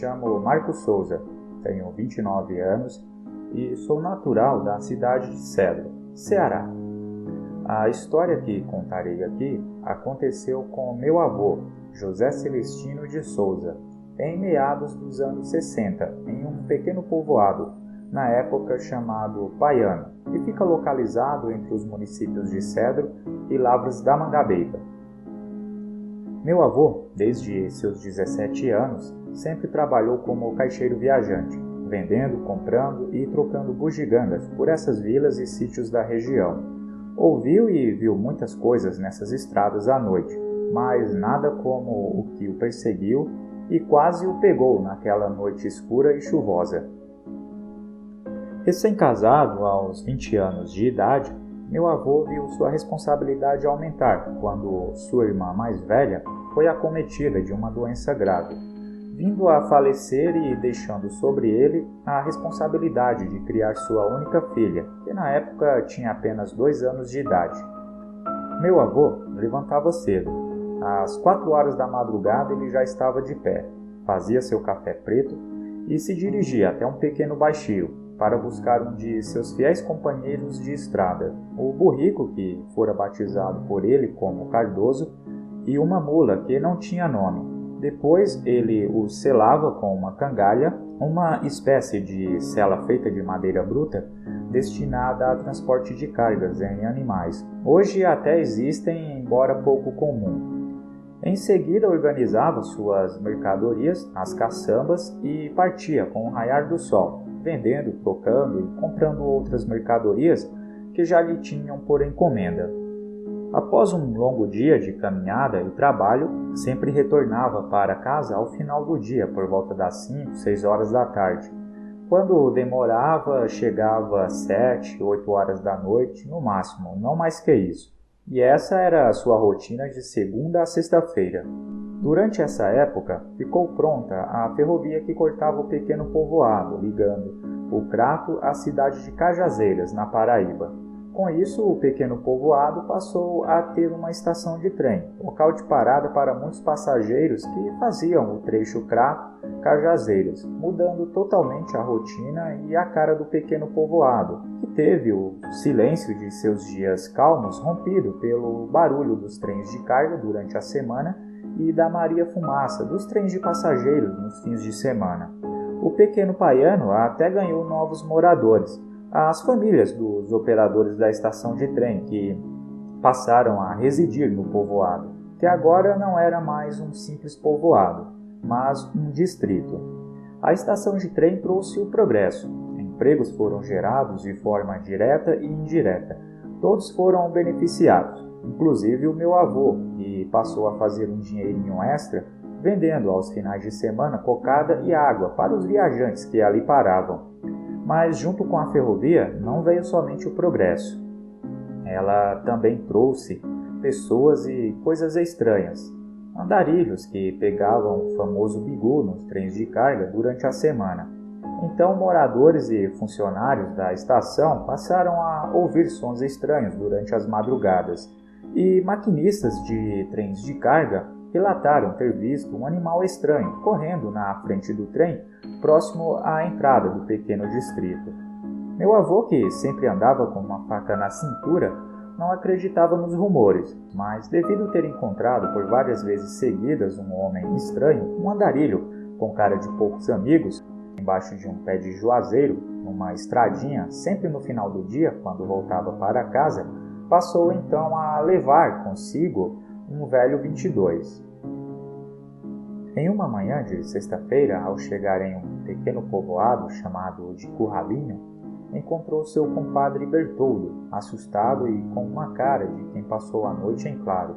chamo Marcos Souza, tenho 29 anos e sou natural da cidade de Cedro, Ceará. A história que contarei aqui aconteceu com meu avô, José Celestino de Souza, em meados dos anos 60, em um pequeno povoado, na época chamado Paiano, que fica localizado entre os municípios de Cedro e Lavras da Mangabeira. Meu avô, desde seus 17 anos, sempre trabalhou como caixeiro viajante, vendendo, comprando e trocando bugigangas por essas vilas e sítios da região. Ouviu e viu muitas coisas nessas estradas à noite, mas nada como o que o perseguiu e quase o pegou naquela noite escura e chuvosa. Recém-casado, aos 20 anos de idade, meu avô viu sua responsabilidade aumentar quando sua irmã mais velha foi acometida de uma doença grave, vindo a falecer e deixando sobre ele a responsabilidade de criar sua única filha, que na época tinha apenas 2 anos de idade. Meu avô levantava cedo. Às 4 horas da madrugada ele já estava de pé, fazia seu café preto e se dirigia até um pequeno baixio para buscar um de seus fiéis companheiros de estrada, o burrico que fora batizado por ele como Cardoso, e uma mula que não tinha nome. Depois ele o selava com uma cangalha, uma espécie de sela feita de madeira bruta, destinada a transporte de cargas em animais. Hoje até existem, embora pouco comum. Em seguida organizava suas mercadorias, as caçambas, e partia com o raiar do sol, vendendo, trocando e comprando outras mercadorias que já lhe tinham por encomenda. Após um longo dia de caminhada e trabalho, sempre retornava para casa ao final do dia, por volta das 5, 6 horas da tarde. Quando demorava, chegava às 7, 8 horas da noite, no máximo, não mais que isso. E essa era a sua rotina de segunda a sexta-feira. Durante essa época, ficou pronta a ferrovia que cortava o pequeno povoado, ligando o Crato à cidade de Cajazeiras, na Paraíba. Com isso, o pequeno povoado passou a ter uma estação de trem, local de parada para muitos passageiros que faziam o trecho Crato-Cajazeiras, mudando totalmente a rotina e a cara do pequeno povoado, que teve o silêncio de seus dias calmos rompido pelo barulho dos trens de carga durante a semana e da Maria Fumaça dos trens de passageiros nos fins de semana. O pequeno Paiano até ganhou novos moradores, as famílias dos operadores da estação de trem que passaram a residir no povoado, que agora não era mais um simples povoado, mas um distrito. A estação de trem trouxe o progresso. Empregos foram gerados de forma direta e indireta. Todos foram beneficiados, inclusive o meu avô, que passou a fazer um dinheirinho extra vendendo aos finais de semana cocada e água para os viajantes que ali paravam. Mas junto com a ferrovia não veio somente o progresso. Ela também trouxe pessoas e coisas estranhas. Andarilhos que pegavam o famoso bigu nos trens de carga durante a semana. Então moradores e funcionários da estação passaram a ouvir sons estranhos durante as madrugadas. E maquinistas de trens de carga relataram ter visto um animal estranho correndo na frente do trem, próximo à entrada do pequeno distrito. Meu avô, que sempre andava com uma faca na cintura, não acreditava nos rumores, mas devido ter encontrado por várias vezes seguidas um homem estranho, um andarilho com cara de poucos amigos, embaixo de um pé de juazeiro, numa estradinha, sempre no final do dia, quando voltava para casa, passou então a levar consigo um velho 22. Em uma manhã de sexta-feira, ao chegar em um pequeno povoado chamado de Curralinho, encontrou seu compadre Bertoldo, assustado e com uma cara de quem passou a noite em claro.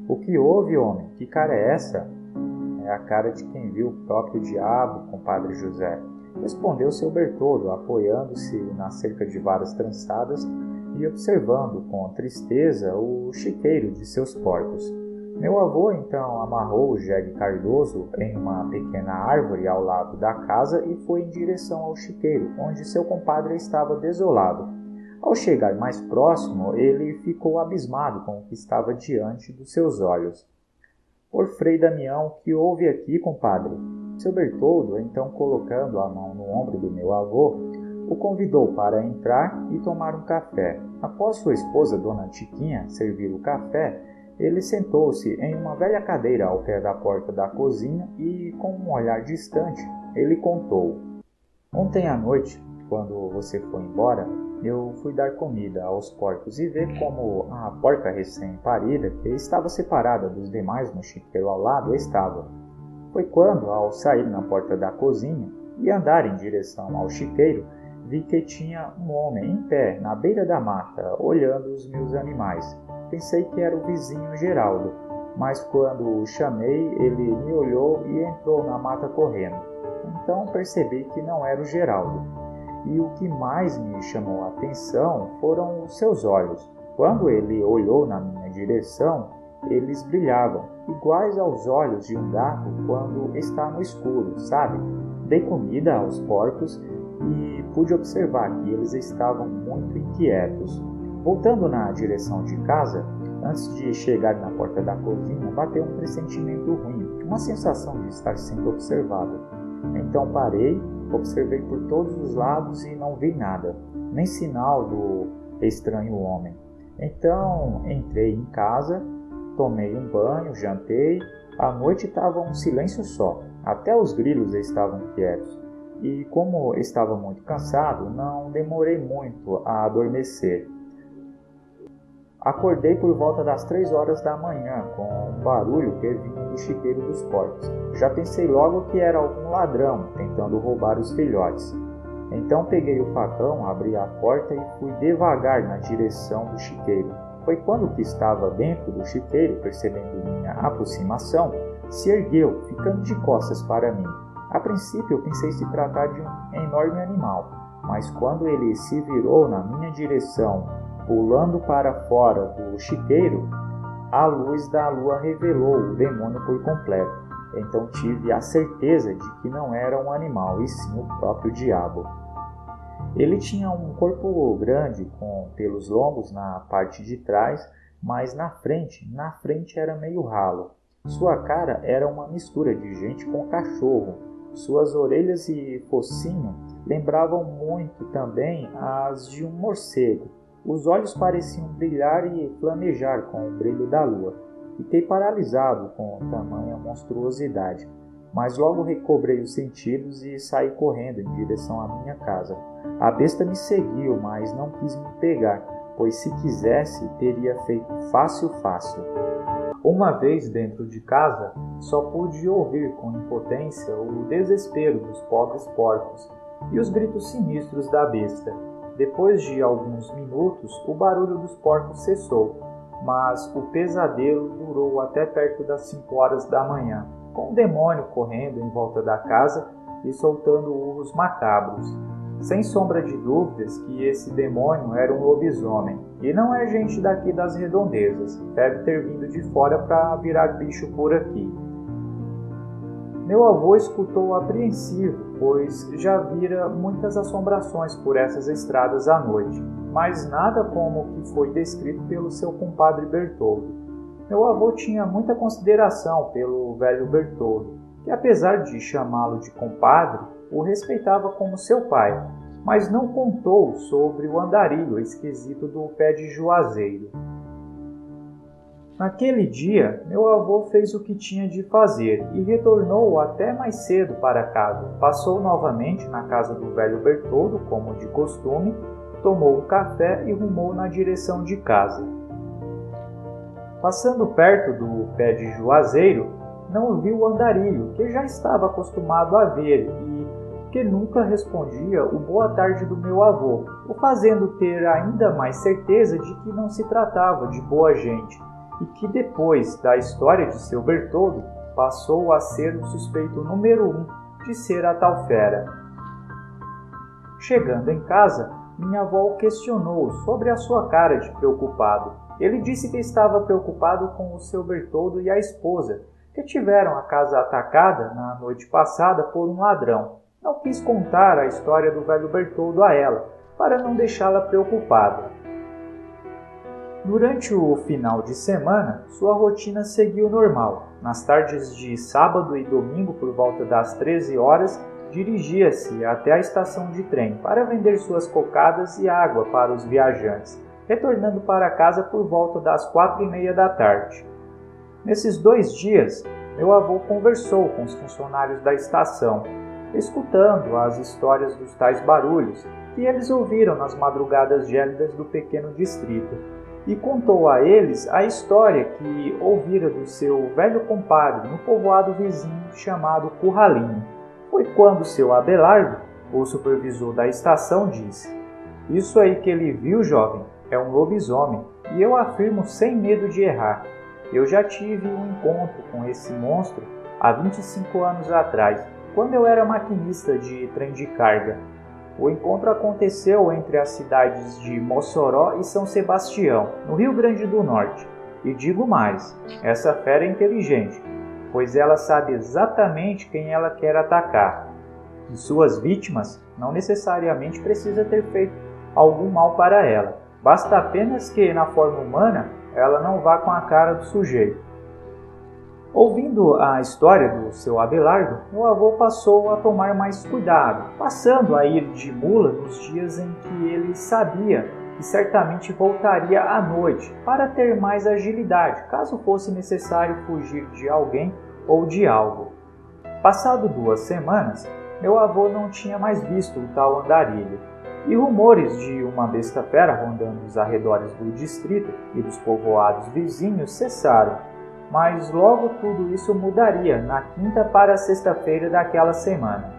"O que houve, homem? Que cara é essa?" "É a cara de quem viu o próprio diabo, compadre José", respondeu seu Bertoldo, apoiando-se na cerca de varas trançadas e observando com tristeza o chiqueiro de seus porcos. Meu avô então amarrou o jegue Cardoso em uma pequena árvore ao lado da casa e foi em direção ao chiqueiro, onde seu compadre estava desolado. Ao chegar mais próximo, ele ficou abismado com o que estava diante dos seus olhos. "Por Frei Damião, que houve aqui, compadre?" Seu Bertoldo, então colocando a mão no ombro do meu avô, o convidou para entrar e tomar um café. Após sua esposa, Dona Tiquinha, servir o café, ele sentou-se em uma velha cadeira ao pé da porta da cozinha e, com um olhar distante, ele contou: "Ontem à noite, quando você foi embora, eu fui dar comida aos porcos e ver como a porca recém-parida, que estava separada dos demais no chiqueiro ao lado, estava. Foi quando, ao sair na porta da cozinha e andar em direção ao chiqueiro, vi que tinha um homem em pé na beira da mata, olhando os meus animais. Pensei que era o vizinho Geraldo, mas quando o chamei, ele me olhou e entrou na mata correndo. Então percebi que não era o Geraldo. E o que mais me chamou a atenção foram os seus olhos. Quando ele olhou na minha direção, eles brilhavam, iguais aos olhos de um gato quando está no escuro, sabe? Dei comida aos porcos e pude observar que eles estavam muito inquietos. Voltando na direção de casa, antes de chegar na porta da cozinha, bateu um pressentimento ruim, uma sensação de estar sendo observado. Então parei, observei por todos os lados e não vi nada, nem sinal do estranho homem. Então entrei em casa, tomei um banho, jantei. À noite estava um silêncio só, até os grilos estavam quietos. E como estava muito cansado, não demorei muito a adormecer. Acordei por volta das 3 horas da manhã, com um barulho que vinha do chiqueiro dos porcos. Já pensei logo que era algum ladrão tentando roubar os filhotes. Então peguei o facão, abri a porta e fui devagar na direção do chiqueiro. Foi quando o que estava dentro do chiqueiro, percebendo minha aproximação, se ergueu, ficando de costas para mim. A princípio eu pensei se tratar de um enorme animal, mas quando ele se virou na minha direção, pulando para fora do chiqueiro, a luz da lua revelou o demônio por completo. Então tive a certeza de que não era um animal, e sim o próprio diabo. Ele tinha um corpo grande, com pelos longos na parte de trás, mas na frente era meio ralo. Sua cara era uma mistura de gente com cachorro. Suas orelhas e focinho lembravam muito também as de um morcego. Os olhos pareciam brilhar e flamejar com o brilho da lua. Fiquei paralisado com tamanha monstruosidade, mas logo recobrei os sentidos e saí correndo em direção à minha casa. A besta me seguiu, mas não quis me pegar, pois se quisesse, teria feito fácil. Uma vez dentro de casa, só pude ouvir com impotência o desespero dos pobres porcos e os gritos sinistros da besta. Depois de alguns minutos, o barulho dos porcos cessou, mas o pesadelo durou até perto das 5 horas da manhã, com o demônio correndo em volta da casa e soltando urros macabros. Sem sombra de dúvidas que esse demônio era um lobisomem, e não é gente daqui das redondezas, deve ter vindo de fora para virar bicho por aqui. Meu avô escutou apreensivo, pois já vira muitas assombrações por essas estradas à noite, mas nada como o que foi descrito pelo seu compadre Bertoldo. Meu avô tinha muita consideração pelo velho Bertoldo, que apesar de chamá-lo de compadre, o respeitava como seu pai, mas não contou sobre o andarilho esquisito do pé de juazeiro. Naquele dia, meu avô fez o que tinha de fazer e retornou até mais cedo para casa. Passou novamente na casa do velho Bertoldo, como de costume, tomou um café e rumou na direção de casa. Passando perto do pé de juazeiro, não viu o andarilho, que já estava acostumado a ver e que nunca respondia o boa tarde do meu avô, o fazendo ter ainda mais certeza de que não se tratava de boa gente, e que depois da história de seu Bertoldo passou a ser o suspeito número 1 de ser a tal fera. Chegando em casa, minha avó o questionou sobre a sua cara de preocupado. Ele disse que estava preocupado com o seu Bertoldo e a esposa, que tiveram a casa atacada na noite passada por um ladrão. Não quis contar a história do velho Bertoldo a ela, para não deixá-la preocupada. Durante o final de semana, sua rotina seguiu normal. Nas tardes de sábado e domingo, por volta das 13 horas, dirigia-se até a estação de trem para vender suas cocadas e água para os viajantes, retornando para casa por volta das 4h30 da tarde. Nesses 2 dias, meu avô conversou com os funcionários da estação, escutando as histórias dos tais barulhos que eles ouviram nas madrugadas gélidas do pequeno distrito, e contou a eles a história que ouvira do seu velho compadre no povoado vizinho chamado Curralinho. Foi quando seu Abelardo, o supervisor da estação, disse: "Isso aí que ele viu, jovem, é um lobisomem, e eu afirmo sem medo de errar. Eu já tive um encontro com esse monstro há 25 anos atrás, quando eu era maquinista de trem de carga. O encontro aconteceu entre as cidades de Mossoró e São Sebastião, no Rio Grande do Norte. E digo mais, essa fera é inteligente, pois ela sabe exatamente quem ela quer atacar. E suas vítimas não necessariamente precisa ter feito algum mal para ela. Basta apenas que, na forma humana, ela não vá com a cara do sujeito." Ouvindo a história do seu Abelardo, meu avô passou a tomar mais cuidado, passando a ir de mula nos dias em que ele sabia que certamente voltaria à noite para ter mais agilidade, caso fosse necessário fugir de alguém ou de algo. Passado 2 semanas, meu avô não tinha mais visto o tal andarilho, e rumores de uma besta fera rondando os arredores do distrito e dos povoados vizinhos cessaram. Mas logo tudo isso mudaria na quinta para a sexta-feira daquela semana.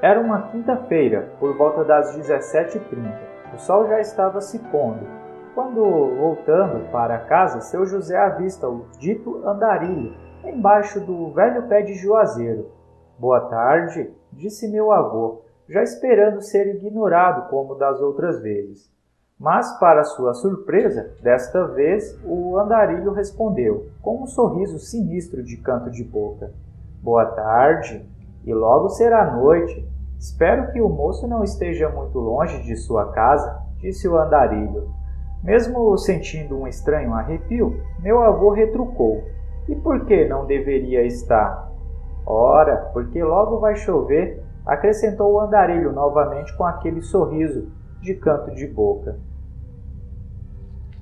Era uma quinta-feira, por volta das 17h30. O sol já estava se pondo. Quando, voltando para casa, seu José avista o dito andarilho embaixo do velho pé de juazeiro. "Boa tarde", disse meu avô, já esperando ser ignorado como das outras vezes. Mas, para sua surpresa, desta vez o andarilho respondeu, com um sorriso sinistro de canto de boca: "Boa tarde, e logo será noite. Espero que o moço não esteja muito longe de sua casa", disse o andarilho. Mesmo sentindo um estranho arrepio, meu avô retrucou: "E por que não deveria estar?" "Ora, porque logo vai chover", acrescentou o andarilho novamente com aquele sorriso de canto de boca.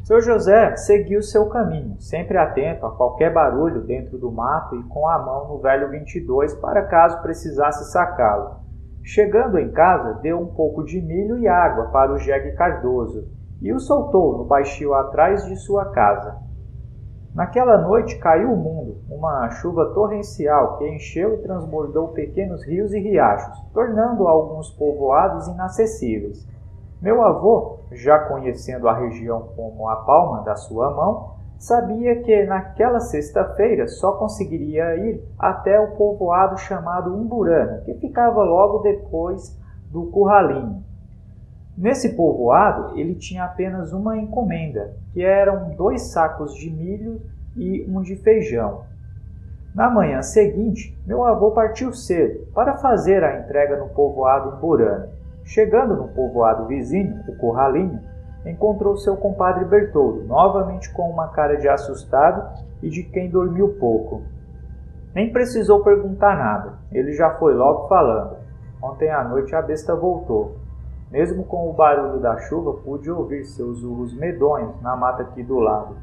Seu José seguiu seu caminho, sempre atento a qualquer barulho dentro do mato e com a mão no velho 22 para caso precisasse sacá-lo. Chegando em casa, deu um pouco de milho e água para o jegue Cardoso e o soltou no baixio atrás de sua casa. Naquela noite caiu o mundo, uma chuva torrencial que encheu e transbordou pequenos rios e riachos, tornando alguns povoados inacessíveis. Meu avô, já conhecendo a região como a palma da sua mão, sabia que naquela sexta-feira só conseguiria ir até o povoado chamado Umburana, que ficava logo depois do Curralinho. Nesse povoado, ele tinha apenas uma encomenda, que eram 2 sacos de milho e um de feijão. Na manhã seguinte, meu avô partiu cedo para fazer a entrega no povoado Umburana. Chegando no povoado vizinho, o Curralinho, encontrou seu compadre Bertoldo, novamente com uma cara de assustado e de quem dormiu pouco. Nem precisou perguntar nada, ele já foi logo falando: "Ontem à noite a besta voltou. Mesmo com o barulho da chuva, pude ouvir seus urros medonhos na mata aqui do lado."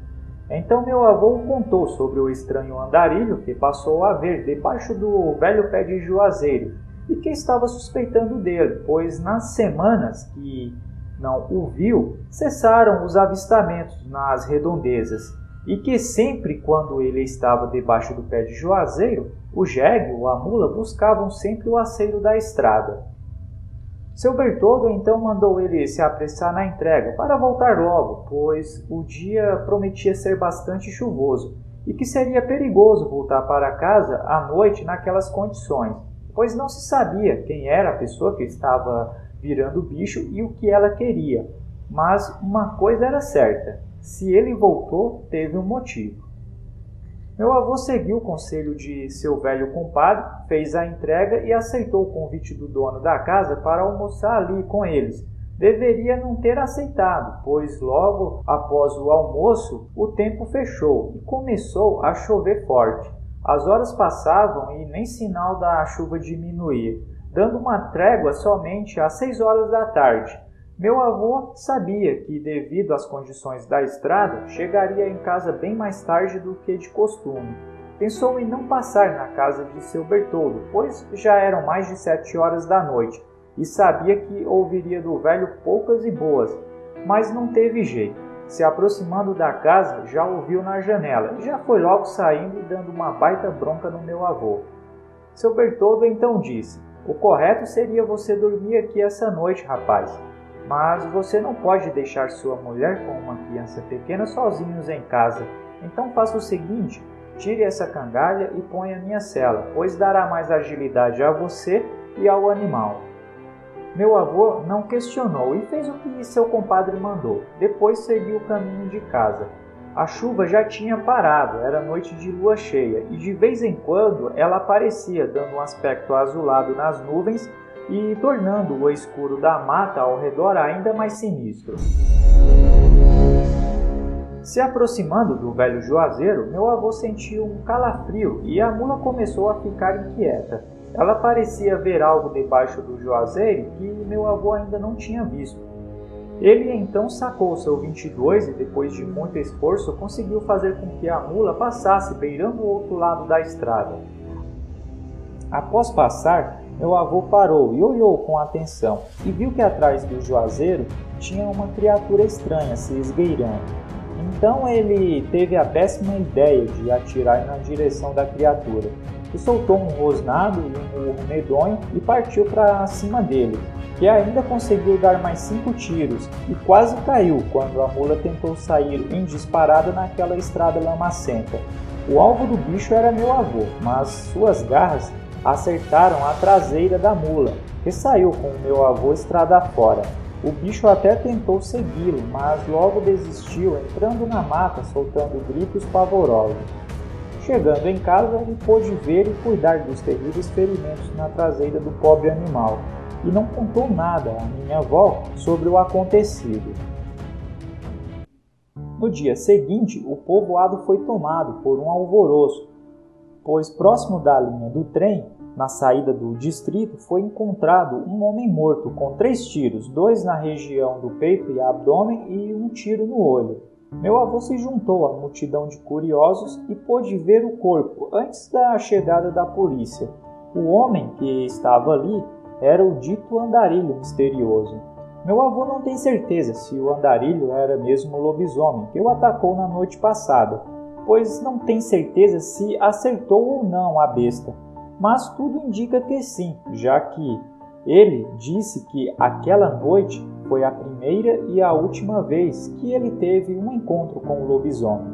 Então meu avô contou sobre o estranho andarilho que passou a ver debaixo do velho pé de juazeiro e que estava suspeitando dele, pois nas semanas que não o viu, cessaram os avistamentos nas redondezas, e que sempre quando ele estava debaixo do pé de juazeiro, o jegue ou a mula buscavam sempre o aceiro da estrada. Seu Bertoldo então mandou ele se apressar na entrega para voltar logo, pois o dia prometia ser bastante chuvoso e que seria perigoso voltar para casa à noite naquelas condições, pois não se sabia quem era a pessoa que estava virando o bicho e o que ela queria. Mas uma coisa era certa: se ele voltou, teve um motivo. Meu avô seguiu o conselho de seu velho compadre, fez a entrega e aceitou o convite do dono da casa para almoçar ali com eles, Deveria não ter aceitado, pois logo após o almoço o tempo fechou e começou a chover forte. As horas passavam e nem sinal da chuva diminuía, dando uma trégua somente às 6 horas da tarde. Meu avô sabia que, devido às condições da estrada, chegaria em casa bem mais tarde do que de costume. Pensou em não passar na casa de seu Bertoldo, pois já eram mais de 7 horas da noite, e sabia que ouviria do velho poucas e boas, mas não teve jeito. Se aproximando da casa, já o viu na janela e já foi logo saindo e dando uma baita bronca no meu avô. Seu Bertoldo então disse: "O correto seria você dormir aqui essa noite, rapaz. Mas você não pode deixar sua mulher com uma criança pequena sozinhos em casa. Então faça o seguinte, tire essa cangalha e ponha a minha cela, pois dará mais agilidade a você e ao animal." Meu avô não questionou e fez o que seu compadre mandou. Depois seguiu o caminho de casa. A chuva já tinha parado, era noite de lua cheia, e de vez em quando ela aparecia, dando um aspecto azulado nas nuvens e tornando o escuro da mata ao redor ainda mais sinistro. Se aproximando do velho juazeiro, meu avô sentiu um calafrio e a mula começou a ficar inquieta. Ela parecia ver algo debaixo do juazeiro que meu avô ainda não tinha visto. Ele então sacou seu 22 e, depois de muito esforço, conseguiu fazer com que a mula passasse beirando o outro lado da estrada. Após passar, meu avô parou e olhou com atenção e viu que atrás do juazeiro tinha uma criatura estranha se esgueirando. Então ele teve a péssima ideia de atirar na direção da criatura, que soltou um rosnado e um urro medonho e partiu para cima dele, que ainda conseguiu dar mais 5 tiros e quase caiu quando a mula tentou sair em disparada naquela estrada lamacenta. O alvo do bicho era meu avô, mas suas garras acertaram a traseira da mula, que saiu com o meu avô estrada fora. O bicho até tentou segui-lo, mas logo desistiu, entrando na mata soltando gritos pavorosos. Chegando em casa, ele pôde ver e cuidar dos terríveis ferimentos na traseira do pobre animal, e não contou nada à minha avó sobre o acontecido. No dia seguinte, o povoado foi tomado por um alvoroço, pois próximo da linha do trem, na saída do distrito, foi encontrado um homem morto com 3 tiros, 2 na região do peito e abdômen e 1 tiro no olho. Meu avô se juntou à multidão de curiosos e pôde ver o corpo antes da chegada da polícia. O homem que estava ali era o dito andarilho misterioso. Meu avô não tem certeza se o andarilho era mesmo o lobisomem que o atacou na noite passada, pois não tem certeza se acertou ou não a besta. Mas tudo indica que sim, já que ele disse que aquela noite foi a primeira e a última vez que ele teve um encontro com o lobisomem.